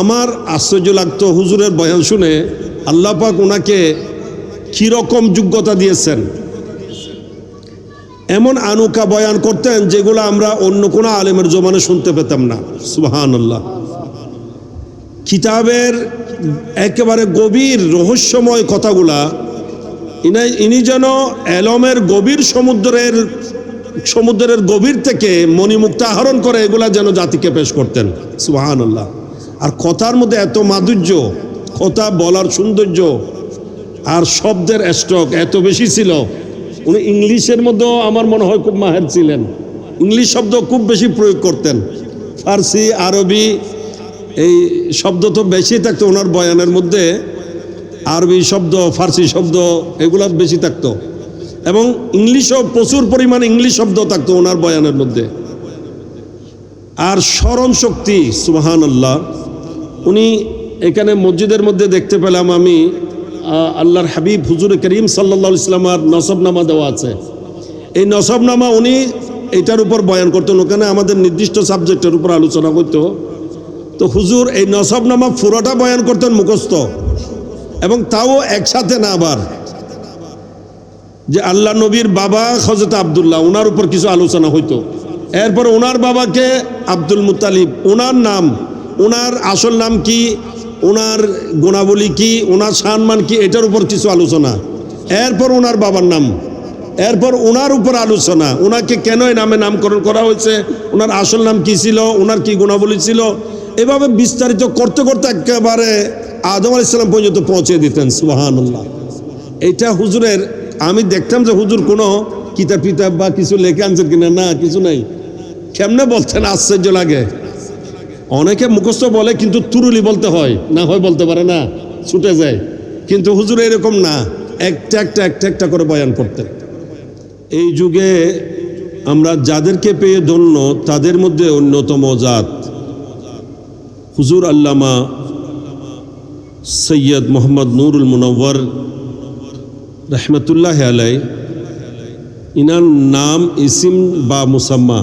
আমার আশ্চর্য লাগতো হুজুরের বয়ান শুনে, আল্লাহ পাক ওনাকে কীরকম যোগ্যতা দিয়েছেন। এমন আনুকা বয়ান করতেন যেগুলো আমরা অন্য কোনো আলেমের জমানে শুনতে পেতাম না। সুবহানাল্লাহ। কিতাবের একেবারে গভীর রহস্যময় কথাগুলা ইনি যেন এলমের গভীর সমুদ্রের গভীর থেকে মণিমুক্তা আহরণ করে এগুলা যেন জাতিকে পেশ করতেন। সুবহানাল্লাহ। আর কথার মধ্যে এত মাধুর্য, কথা বলার সৌন্দর্য, আর শব্দের স্টক এত বেশি ছিল। উনি ইংলিশের মধ্যেও আমার মনে হয় খুব মাহের ছিলেন, ইংলিশ শব্দ খুব বেশি প্রয়োগ করতেন। ফার্সি, আরবি এই শব্দ তো বেশি থাকতো ওনার বয়ানের মধ্যে, আরবি শব্দ, ফার্সি শব্দ এগুলো বেশি থাকতো, এবং ইংলিশও প্রচুর পরিমাণ ইংলিশ শব্দ থাকতো ওনার বয়ানের মধ্যে। আর স্মরণ শক্তি, সুবহানাল্লাহ। উনি এখানে মসজিদের মধ্যে দেখতে পেলাম আমি আল্লাহর হাবিব হুজুর করিম সাল্লাল্লাহু আলাইহি ওয়াসাল্লামের নসবনামা দেওয়া আছে। এই নসবনামা উনি এটার উপর বয়ান করতেন, ওখানে আমাদের নির্দিষ্ট সাবজেক্টের উপর আলোচনা করতো। তো হুজুর এই নসবনামা পুরোটা বয়ান করতেন মুখস্থ, এবং তাও একসাথে না, আবার যে আল্লাহ নবীর বাবা হযরত আব্দুল্লাহ, ওনার উপর কিছু আলোচনা হইতো। এরপর ওনার বাবাকে আব্দুল মুত্তালিব, ওনার নাম, ওনার আসল নাম কি, ওনার গুণাবলী কি, ওনার সম্মান কি, এটার উপর কিছু আলোচনা। এরপর ওনার বাবার নাম, এরপর ওনার উপর আলোচনা, ওনাকে কেন এই নামে নামকরণ করা হয়েছে, ওনার আসল নাম কি ছিল, ওনার কি গুণাবলী ছিল, এভাবে বিস্তারিত করতে করতে একেবারে আদম আলাইহিস সালাম পর্যন্ত পৌঁছে দিতেন। সুবহানাল্লাহ। এটা হুজুরের, আমি দেখতাম যে হুজুর কোনো কিতাব বা কিছু লেখে আনছেন কিনা, না কিছু নাই, কেমনে বলতেন আশ্চর্য লাগে। অনেকে মুখস্থ বলে কিন্তু তুরুলি বলতে হয়, না হয় বলতে পারে না, ছুটে যায়। কিন্তু হুজুর এরকম না, একটা একটা করে বয়ান করতেন। এই যুগে আমরা যাদেরকে পেয়ে ধন্য তাদের মধ্যে অন্যতম জাত হুজুর আল্লামা সৈয়দ মোহাম্মদ নুরুল মুনওয়ার রহমতুল্লাহ আলাই। ইনার নাম ইসিম বা মুসাম্মা,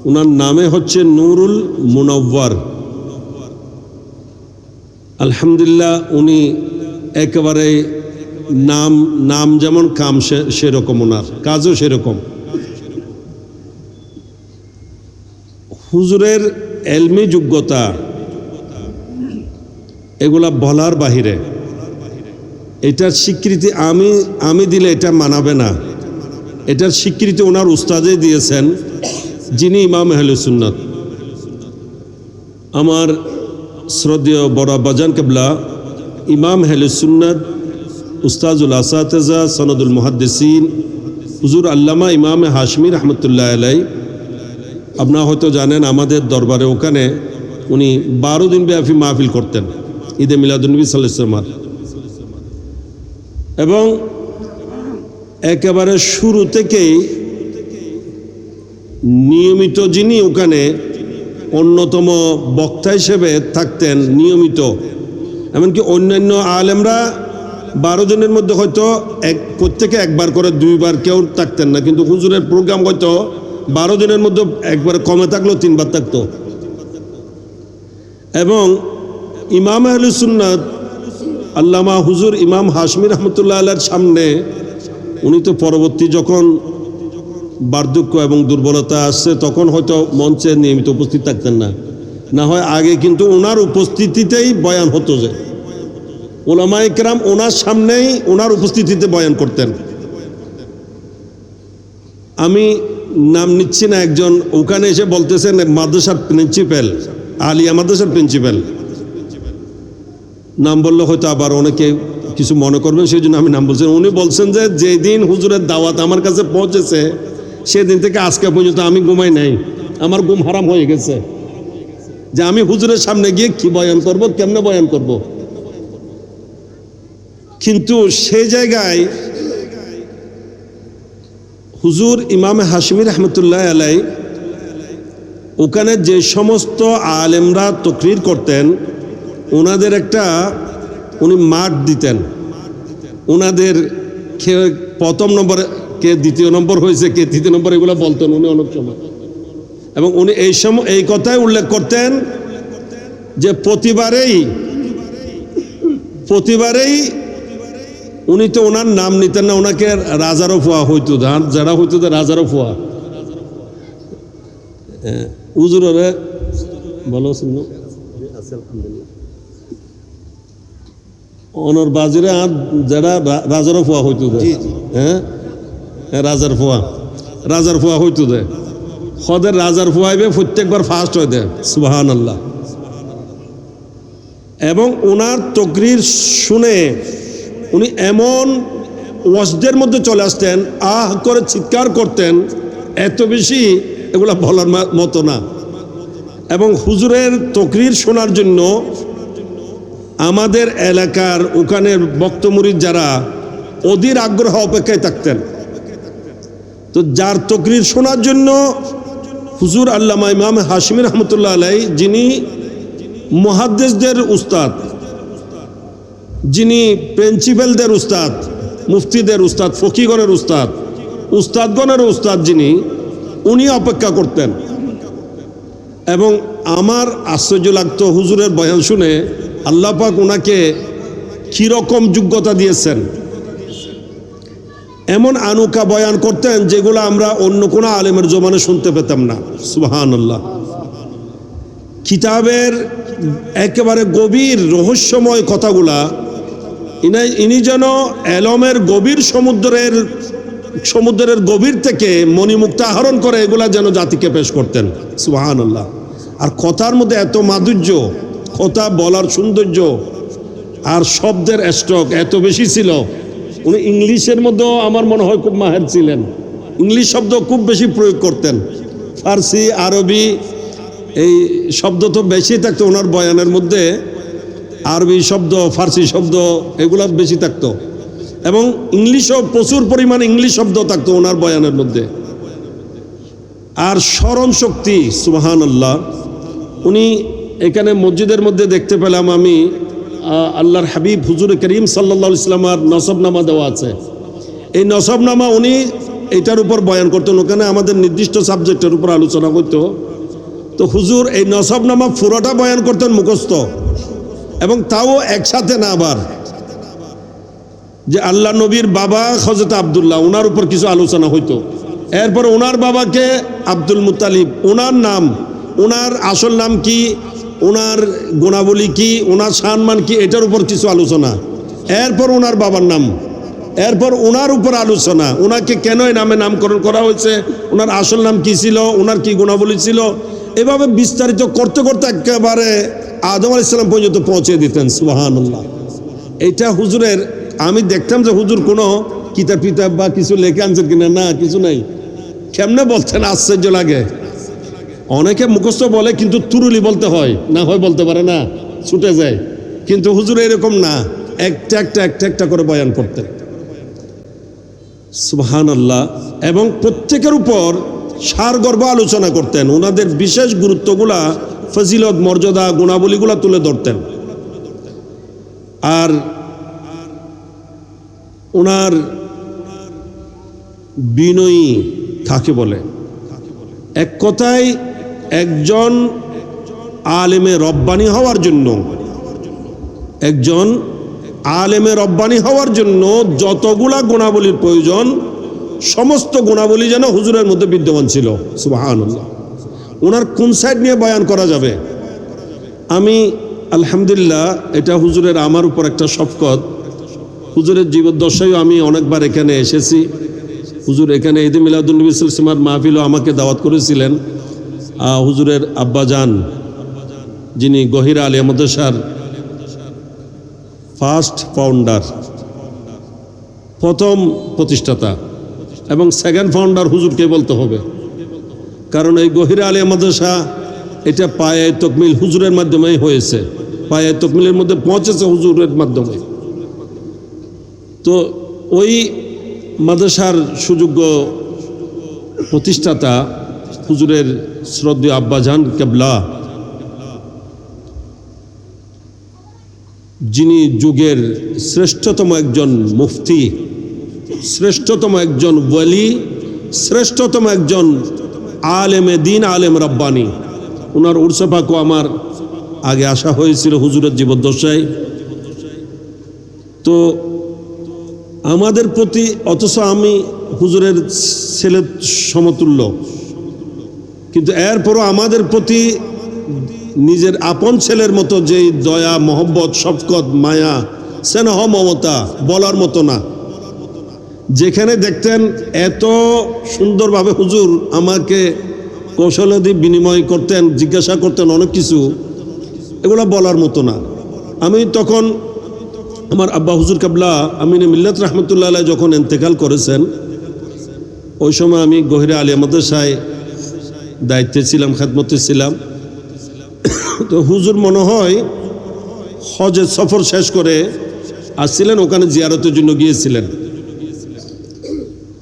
ওনার নামে হচ্ছে নুরুল মুনওয়ার। আলহামদুলিল্লাহ, উনি একেবারে নাম যেমন কাম সেরকম, ওনার কাজও সেরকম। হুজুরের এলমি যোগ্যতা এগুলা বলার বাহিরে। এটার স্বীকৃতি আমি দিলে এটা মানাবে না, এটার স্বীকৃতি ওনার উস্তাদে দিয়েছেন, যিনি ইমাম আহলুস সুন্নাত। আমার শ্রদ্ধেয় বড় আব্বাজান কিবলা ইমাম আহলুস সুন্নাত উস্তাজুল আসাতিজা সনদুল মুহাদ্দিসিন হুজুর আল্লামা ইমাম হাশমি রহমতুল্লাহ আলাই। আপনারা হয়তো জানেন আমাদের দরবারে ওখানে উনি 12 দিন ব্যাপী মাহফিল করতেন ঈদে মিলাদুন্নবী সাল্লাল্লাহু আলাইহি ওয়াসাল্লাম। এবং একেবারে শুরু থেকেই নিয়মিত যিনি ওখানে অন্যতম বক্তা হিসেবে থাকতেন নিয়মিত, এমনকি অন্যান্য আলেমরা 12 জনের মধ্যে হয়তো প্রত্যেকে একবার করে 2 বার কেউ থাকতেন না, কিন্তু হুজুরের প্রোগ্রাম হয়তো 12 জনের মধ্যে একবার কমে থাকলেও 3 বার থাকতো। এবং ইমাম আহলুস সুন্নাত আল্লামা হুজুর ইমাম হাশমি রহমতুল্লাহ আলাইহির সামনে উনি তো পরবর্তী যখন বার্ধক্য এবং দুর্বলতা আসছে তখন হয়তো মঞ্চে নিয়মিত উপস্থিত থাকতেন না, না হয় আগে কিন্তু ওনার উপস্থিতিতেই বয়ান হতো, যে উলামায়ে কেরাম ওনার সামনেই ওনার উপস্থিতিতে বয়ান করতেন। আমি নাম নিচ্ছি না, একজন ওখানে এসে বলতেছেন মাদ্রাসার প্রিন্সিপাল, আলিয়া মাদ্রাসার প্রিন্সিপাল, নাম বললে হয়তো আবার অনেকে কিছু মনে করবেন, সেই জন্য আমি নাম বলছেন। উনি বলছেন যে যেদিন হুজুরের দাওয়াত আমার কাছে পৌঁছেছে সেদিন থেকে আজকে পর্যন্ত আমি ঘুমাই নাই, আমার ঘুম হারাম হয়ে গেছে, যে আমি হুজুরের সামনে গিয়ে কি বয়ান করব, কেমনে বয়ান করব। কিন্তু সেই জায়গায় হুজুর ইমাম হাশমি রহমতুল্লাহ আলাই ওখানে যে সমস্ত আলেমরা তকরির করতেন ওনাদের একটা উনি মাঠ দিতেন, ওনাদের কে প্রথম নম্বরে, কে দ্বিতীয় নম্বর হয়েছে, কে তৃতীয় নম্বর, এগুলো বলতেন উনি অনেক সময়। এবং উনি এই কথাই উল্লেখ করতেন যে প্রতিবারেই উনি তো ওনার নাম নিতেন না, ওনাকে রাজারও ফুয়া হইতো, যারা হইতো রাজারও ফুয়া। হুজুরে ভালো আছেন? অনর বাজিরে যারা রাজারও ফুয়া হইতো, হ্যাঁ রাজার ফুয়া হইতো দে খদের রাজার ফুয়াইবে প্রত্যেকবার ফার্স্ট হয়ে দেয়, সুবহানাল্লাহ। এবং ওনার তকরির শুনে উনি এমন ওয়াজদের মধ্যে চলে আসতেন, আহ করে চিৎকার করতেন, এত বেশি এগুলা বলার মতো না। এবং হুজুরের তকরির শোনার জন্য আমাদের এলাকার ওখানের বক্তমুরিদ যারা অধীর আগ্রহ অপেক্ষায় থাকতেন। তো যার তকরির শোনার জন্য হুজুর আল্লামা ইমাম হাশিমি রহমতুল্লাহ আলাই, যিনি মুহাদ্দিসদের উস্তাদ, যিনি প্রিন্সিপালদের উস্তাদ, মুফতিদের উস্তাদ, ফকিগণের উস্তাদগণের উস্তাদ, যিনি উনি অপেক্ষা করতেন। এবং আমার আশ্চর্য লাগতো হুজুরের বয়ান শুনে, আল্লাহ পাক ওনাকে কীরকম যোগ্যতা দিয়েছেন। এমন আনুকা বয়ান করতেন যেগুলো আমরা অন্য কোনো আলেমের জমানে শুনতে পেতাম না, সুবহানাল্লাহ। কিতাবের একেবারে গভীর রহস্যময় কথাগুলা ইনি যেন এলমের গভীর সমুদ্রের গভীর থেকে মণিমুক্তা আহরণ করে এগুলা যেন জাতিকে পেশ করতেন, সুবহানাল্লাহ। আর কথার মধ্যে এত মাধুর্য, কথা বলার সৌন্দর্য, আর শব্দের স্টক এত বেশি ছিল। উনি ইংলিশের মধ্যেও আমার মনে হয় খুব মাহের ছিলেন, ইংলিশ শব্দ খুব বেশি প্রয়োগ করতেন। ফার্সি, আরবি এই শব্দ তো বেশি থাকতো ওনার বয়ানের মধ্যে, আরবি শব্দ, ফার্সি শব্দ এগুলো বেশি থাকতো। এবং ইংলিশও প্রচুর পরিমাণে ইংলিশ শব্দ থাকতো ওনার বয়ানের মধ্যে। আর স্মরণ শক্তি, সুবহানাল্লাহ। উনি এখানে মসজিদের মধ্যে দেখতে পেলাম আমি, আল্লাহর হাবিব হুজুর করিম সাল্লাল্লাহু আলাইহি ওয়াসাল্লামের নসবনামা দেওয়া আছে। এই নসবনামা উনি এটার উপর বয়ান করতেন, ওখানে আমাদের নির্দিষ্ট সাবজেক্টের উপর আলোচনা করতো। তো হুজুর এই নসবনামা পুরোটা বয়ান করতেন মুখস্থ, এবং তাও একসাথে না। আবার যে আল্লাহ নবীর বাবা হযরত আব্দুল্লাহ, ওনার উপর কিছু আলোচনা হইতো। এরপর ওনার বাবাকে আব্দুল মুত্তালিব, ওনার নাম, ওনার আসল নাম কি, ওনার গুণাবলী কি, ওনার সম্মান কি, এটার উপর কিছু আলোচনা। এরপর ওনার বাবার নাম, এরপর ওনার উপর আলোচনা, ওনাকে কেন এই নামে নামকরণ করা হয়েছে, ওনার আসল নাম কি ছিল, ওনার কি গুণাবলী ছিল, এভাবে বিস্তারিত করতে করতে একেবারে আদম আলাইহিস সালাম পর্যন্ত পৌঁছে দিতেন, সুবহানাল্লাহ। এইটা হুজুরের, আমি দেখতাম যে হুজুর কোনো কিতাব বা কিছু লেখে আনছেন কিনা, না কিছু নাই। কেমনে বলতেন, আশ্চর্য লাগে। অনেকে মুখস্থ বলে কিন্তু তুরুলি বলতে হয়, না হয় বলতে পারে না, ছুটে যায়। কিন্তু হুজুর এরকম না, একটা করে বয়ান করতেন, সুবহানাল্লাহ। এবং প্রত্যেকের উপর সারগর্ভ আলোচনা করতেন, ওনাদের বিশেষ গুরুত্বগুলা, ফজিলত, মর্যাদা, গুণাবলীগুলা তুলে ধরতেন। আর ওনার বিনয়ী কাকে বলে, এক কথায় একজন আলেমে রব্বানি হওয়ার জন্য, একজন আলেমে রব্বানি হওয়ার জন্য যতগুলা গুণাবলীর প্রয়োজন, সমস্ত গুণাবলী যেন হুজুরের মধ্যে বিদ্যমান ছিল, সুবহানাল্লাহ। ওনার কোন সাইড নিয়ে বয়ান করা যাবে, আমি আলহামদুলিল্লাহ, এটা হুজুরের আমার উপর একটা শফকত। হুজুরের জীবদ্দশায়ও আমি অনেকবার এখানে এসেছি। হুজুর এখানে ঈদে মিলাদুন্নবী সিলসিলার মাহফিলও আমাকে দাওয়াত করেছিলেন। হুজুরের আব্বাজান, যিনি গহিরা আলিয়া মাদ্রাসার ফার্স্ট ফাউন্ডার, প্রথম প্রতিষ্ঠাতা, এবং সেকেন্ড ফাউন্ডার হুজুরকে বলতে হবে, কারণ এই গহিরা আলিয়া মাদ্রাসা এটা পায়ে তকমিল হুজুরের মাধ্যমেই হয়েছে, পায়ে তকমিলের মধ্যে পৌঁছেছে হুজুরের মাধ্যমে। তো ওই মাদ্রাসার সুযোগ্য প্রতিষ্ঠাতা হুজুরের শ্রদ্ধেয় আব্বাজান কেবলা, যিনি যুগের শ্রেষ্ঠতম একজন মুফতি, শ্রেষ্ঠতম একজন ওয়ালি, শ্রেষ্ঠতম একজন আলেমে দিন, আলেম রব্বানি। ওনার উরসে পাকও আমার আগে আসা হয়েছিল হুজুরের জীবদ্দশায়। তো আমাদের প্রতি, অথচ আমি হুজুরের ছেলের সমতুল্য, কিন্তু এরপরও আমাদের প্রতি নিজের আপন ছেলের মতো যেই দয়া, মহব্বত, শফকত, মায়া, স্নেহ, মমতা বলার মতো না। যেখানে দেখতেন এত সুন্দরভাবে হুজুর আমাকে কৌশলাদি বিনিময় করতেন, জিজ্ঞাসা করতেন অনেক কিছু, এগুলো বলার মতো না। আমি তখন আমার আব্বা হুজুর কাবলা আমিনে মিল্লাত রহমতুল্লাহ আলাইহি যখন ইন্তেকাল করেছেন, ওই সময় আমি গহিরা আলিয়া মাদ্রাসায় দায়িত্বে ছিলাম, খেদমতে ছিলাম। তো হুজুর মনে হয় হজের সফর শেষ করে আসছিলেন, ওখানে জিয়ারতের জন্য গিয়েছিলেন।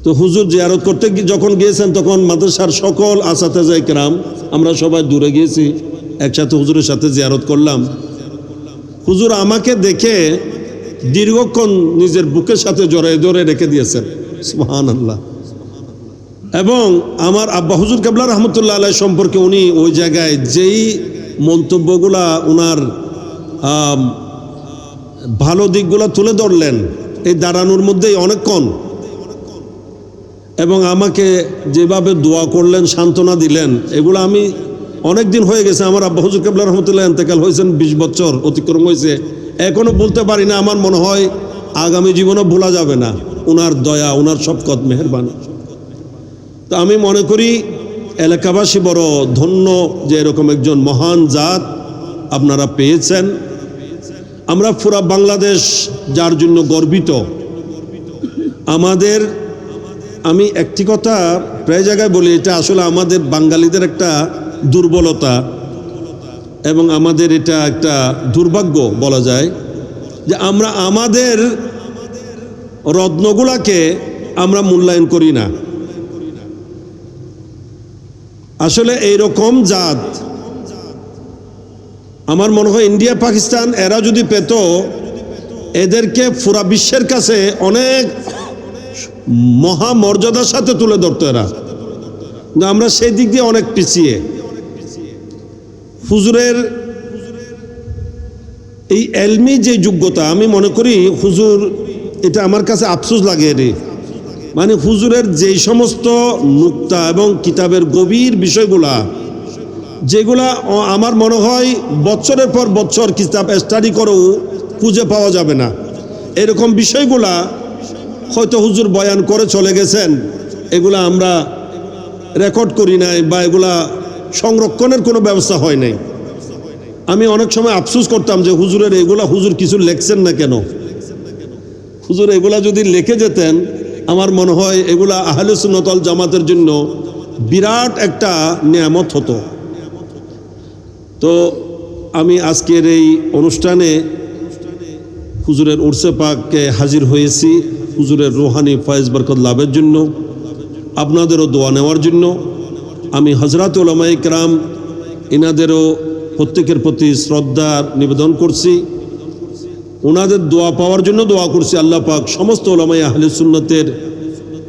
তো হুজুর জিয়ারত করতে যখন গিয়েছেন তখন মাদ্রাসার সকল আসাতেজায়ে কেরাম আমরা সবাই দূরে গিয়েছি, একসাথে হুজুরের সাথে জিয়ারত করলাম। হুজুর আমাকে দেখে দীর্ঘক্ষণ নিজের বুকের সাথে জড়ায় ধরে রেখে দিয়েছেন, সুবহানাল্লাহ। এবং আমার আব্বা হুজুর কাবলা রহমতুল্লাহ আলাইহি সম্পর্কে উনি ওই জায়গায় যেই মন্তব্যগুলা, ওনার ভালো দিকগুলা তুলে ধরলেন এই দাঁড়ানোর মধ্যেই অনেকক্ষণ, এবং আমাকে যেভাবে দোয়া করলেন, সান্ত্বনা দিলেন, এগুলো আমি অনেক দিন হয়ে গেছে। আমার আব্বা হুজুর কাবলা রহমতুল্লাহ ইন্তেকাল হয়েছেন 20 বছর অতিক্রম হয়েছে, এখনো বলতে পারি না। আমার মনে হয় আগামী জীবনও ভোলা যাবে না ওনার দয়া, ওনার শফকত, মেহেরবানি। তো আমি মনে করি এলাকাবাসী বড় ধন্য যে এরকম একজন মহান জাত আপনারা পেয়েছেন। আমরা পুরা বাংলাদেশ যার জন্য গর্বিত। আমাদের, আমি একটি কথা প্রায় জায়গায় বলি, এটা আসলে আমাদের বাঙালিদের একটা দুর্বলতা এবং আমাদের এটা একটা দুর্ভাগ্য বলা যায়, যে আমরা আমাদের রত্নগুলাকে আমরা মূল্যায়ন করি না। আসলে এইরকম জাত আমার মনে হয় ইন্ডিয়া, পাকিস্তান এরা যদি পেত, এদেরকে পুরা বিশ্বের কাছে অনেক মহামর্যাদার সাথে তুলে ধরতো এরা। আমরা সেই দিক দিয়ে অনেক পিছিয়ে। হুজুরের এই এলমি যে যোগ্যতা, আমি মনে করি হুজুর, এটা আমার কাছে আফসোস লাগে রে, মানে হুজুরের যেই সমস্ত নুক্তা এবং কিতাবের গভীর বিষয়গুলা, যেগুলা আমার মনে হয় বছরের পর বছর কিতাব স্টাডি করেও খুঁজে পাওয়া যাবে না, এরকম বিষয়গুলা হয়তো হুজুর বয়ান করে চলে গেছেন, এগুলা আমরা রেকর্ড করি নাই বা এগুলা সংরক্ষণের কোনো ব্যবস্থা হয় নাই। আমি অনেক সময় আফসোস করতাম যে হুজুরের এগুলা, হুজুর কিছু লেখছেন না কেন? হুজুর এগুলা যদি লিখে যেতেন, আমার মনে হয় এগুলা আহলে সুন্নাত ওয়াল জামাতের জন্য বিরাট একটা নিয়ামত হতো। তো আমি আজকের এই অনুষ্ঠানে হুজুরের উরসে পাককে হাজির হয়েছি, হুজুরের রুহানি ফয়েজ বরকত লাভের জন্য, আপনাদেরও দোয়া নেওয়ার জন্য। আমি হযরত উলামায়ে কেরাম ইনাদেরও প্রত্যেকের প্রতি শ্রদ্ধা নিবেদন করছি, ওনাদের দোয়া পাওয়ার জন্য দোয়া করছি। আল্লাহ পাক সমস্ত উলামায়ে আহলে সুন্নতের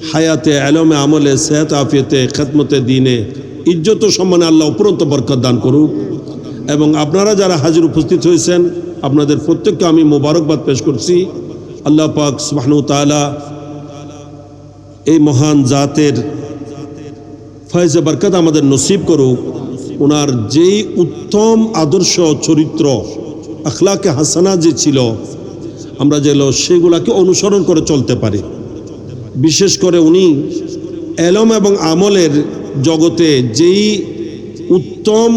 হায়াতে, ইলমে, আমলে, সেহত, আফিয়তে, খেদমতে দ্বীনে, ইজ্জত ও সম্মানে আল্লাহ উপরন্ত বরকত দান করুক। এবং আপনারা যারা হাজির উপস্থিত হয়েছেন, আপনাদের প্রত্যেককে আমি মোবারকবাদ পেশ করছি। আল্লাহ পাক সুবহানাহু ওয়া তাআলা এই মহান জাতের ফয়েজে বরকত আমাদের নসিব করুক। ওনার যেই উত্তম আদর্শ, চরিত্র, আখলাকে হাসানা যে ছিল, আমরা যেগুলো সেগুলাকে অনুসরণ করে চলতে পারি। বিশেষ করে উনি এলম এবং আমলের জগতে যেই উত্তম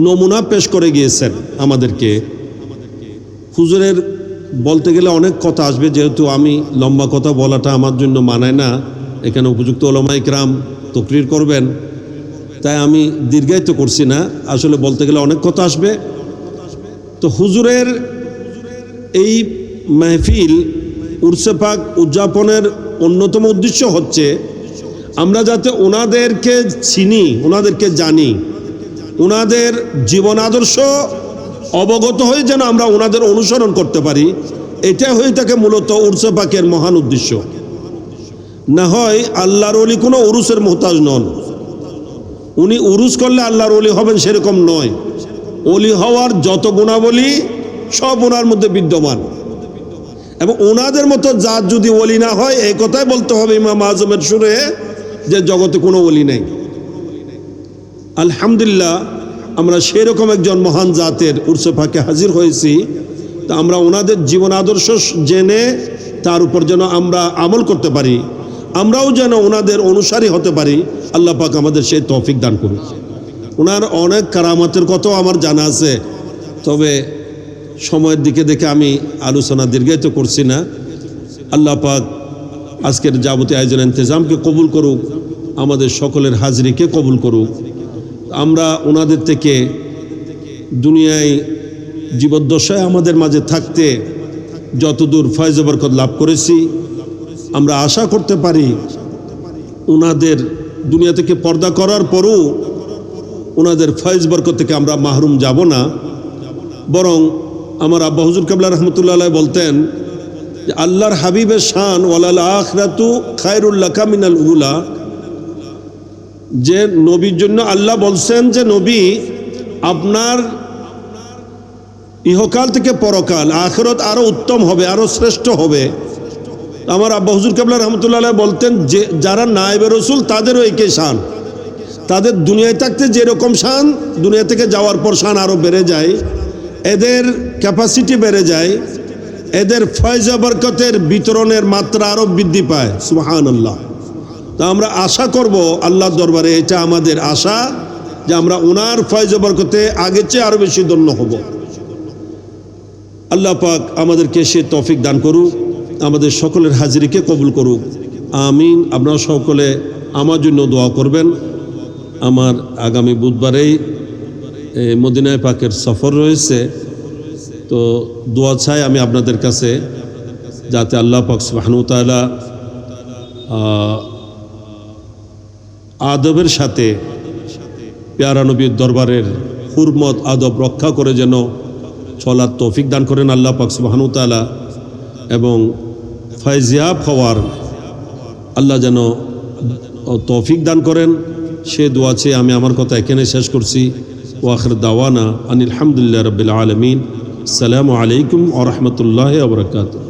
নমুনা পেশ করে গিয়েছেন আমাদেরকে। হুজুরের বলতে গেলে অনেক কথা আসবে, যেহেতু আমি লম্বা কথা বলাটা আমার জন্য মানায় না, এখানে উপযুক্ত উলামায়ে কেরাম তাকরীর করবেন, তাই আমি দীর্ঘায়িত করছি না। আসলে বলতে গেলে অনেক কথা আসবে। তো হুজুরের এই মাহফিল উরসে পাক উদযাপনের অন্যতম উদ্দেশ্য হচ্ছে আমরা যাতে ওনাদেরকে চিনি, ওনাদেরকে জানি, ওনাদের জীবন আদর্শ অবগত হয়ে যেন আমরা ওনাদের অনুসরণ করতে পারি। এটাই হয়ে থাকে মূলত উরসে পাকের মহান উদ্দেশ্য। না হয় আল্লাহর ওলি কোনো উরুসের মোহতাজ নন, উনি উরুস করলে আল্লাহর ওলি হবেন সেরকম নয়। ওলি হওয়ার যত গুণাবলী সব ওনার মধ্যে বিদ্যমান, এবং ওনাদের মতো জাত যদি ওলি না হয় এই কথাই বলতে হবে ইমাম আজমের সুরে যে জগতে কোনো ওলি নেই। আলহামদুলিল্লাহ আমরা সেরকম একজন মহান জাতের উর্সে পাকে হাজির হয়েছি। তা আমরা ওনাদের জীবন আদর্শ জেনে তার উপর যেন আমরা আমল করতে পারি, আমরাও যেন ওনাদের অনুসারী হতে পারি। আল্লাহ পাক আমাদের সেই তৌফিক দান করুন। ওনার অনেক কারামতের কথাও আমার জানা আছে, তবে সময়ের দিকে দেখে আমি আলোচনা দীর্ঘায়িত করছি না। আল্লাহ পাক আজকের যাবতীয় আয়োজন ইন্তজামকে কবুল করুক, আমাদের সকলের হাজরিকে কবুল করুক। আমরা ওনাদের থেকে দুনিয়ায় জীবদ্দশায় আমাদের মাঝে থাকতে যতদূর ফয়েজ বরকত লাভ করেছি, আমরা আশা করতে পারি ওনাদের দুনিয়া থেকে পর্দা করার পরও ওনাদের ফয়েজ বরকত থেকে আমরা মাহরুম যাব না। বরং আমার আব্বা হুজুর কেবলা রহমতুল্লাহ আলাইহি বলতেন যে আল্লাহর হাবিবের শান ওয়ালাল আখিরাতু খায়রুল লাকা মিনাল উলা, যে নবীর জন্য আল্লাহ বলছেন যে নবী আপনার ইহকাল থেকে পরকাল আখিরাত আরো উত্তম হবে, আরো শ্রেষ্ঠ হবে। আমার আব্বা হুজুর কেবলা রহমতুল্লাহ আলাইহি বলতেন যে যারা নায়েবে রাসূল তাদেরও একই শান, তাদের দুনিয়ায় থাকতে যেরকম শান দুনিয়া থেকে যাওয়ার পর শান আরো বেড়ে যায়, এদের ক্যাপাসিটি বেড়ে যায়, এদের ফয়েজ বরকতের বিতরণের মাত্রা আরো বৃদ্ধি পায়। সুবহানাল্লাহ। তা আমরা আশা করব আল্লাহর দরবারে, এটা আমাদের আশা যে আমরা ওনার ফয়েজ বরকতে আগের চেয়ে আরো বেশি ধন্য হব। আল্লাহ পাক আমাদেরকে সে তৌফিক দান করুক, আমাদের সকলের হাজিরিকে কবুল করুক। আমিন। আপনারা সকলে আমার জন্য দোয়া করবেন। আমার আগামী বুধবারেই মদিনায় পাকের সফর রয়েছে, তো দোয়া চাই আমি আপনাদের কাছে যাতে আল্লাহ পাক সুবহানাহু ওয়া তাআলা আদবের সাথে পেয়ারা নবীর দরবারের হুরমত আদব রক্ষা করে যেন চলার তৌফিক দান করেন আল্লাহ পাক সুবহানাহু ওয়া তাআলা, এবং ফয়জিয়াব হওয়ার আল্লাহ যেন তৌফিক দান করেন। সে দোয়া চেয়ে আমি আমার কথা এখানে শেষ করছি। ওয়া আখির দাওয়ানা আনিল হামদুলিল্লাহি রাব্বিল আলামিন। আসসালামু আলাইকুম ওয়া রাহমাতুল্লাহি ওয়া বারাকাতুহু।